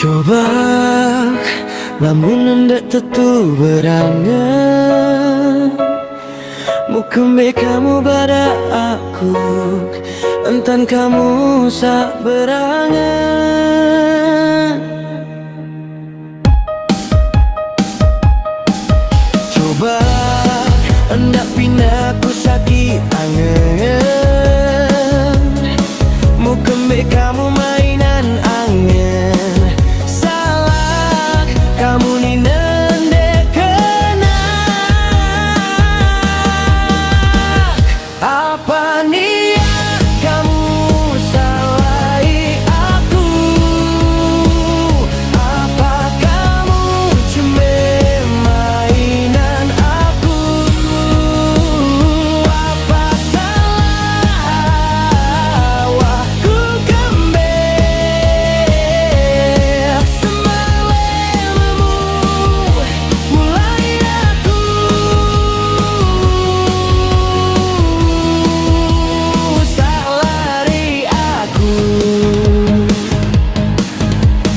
Coba lamun hendak tentu berangan mukembe kamu pada aku entan kamu sak berangan. Coba hendak pindah ku sakit angan mukembe kamu mainan angan. Kamu ni nende kena apa niat kamu salahi aku? Apa kamu cuma mainan aku? Apa salah aku kembali mulai aku salari aku.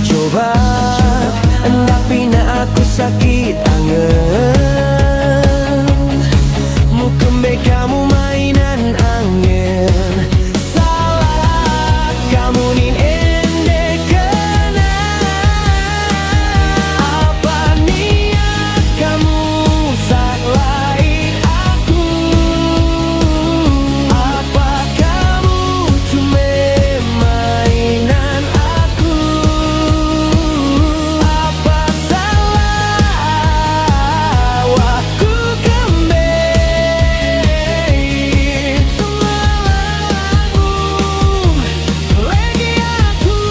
Coba hendak pina aku sakit angen mukembe kamu mainan angen. Salah kamu ni ende kena apa niat kamu salahi aku? Apa kamu cuma mainan aku? Apa salah aku kembali semalammu lagi aku.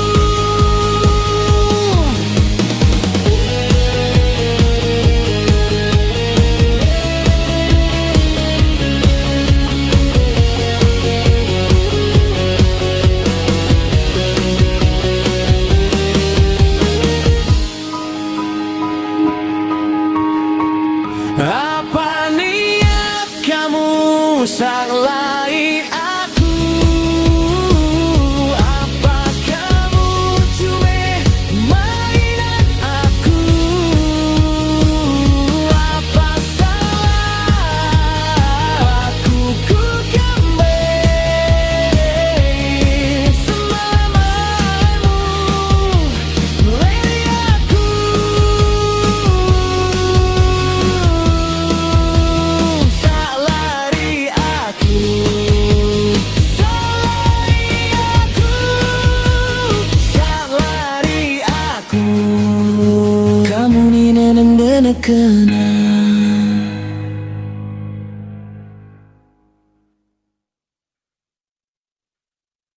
Apa niat kamu salahi aku? Apa kamu cuma mainan aku? Apa salah aku kembali semalammu lagi aku. Salari aku, salari aku. Kamu ni neneng kena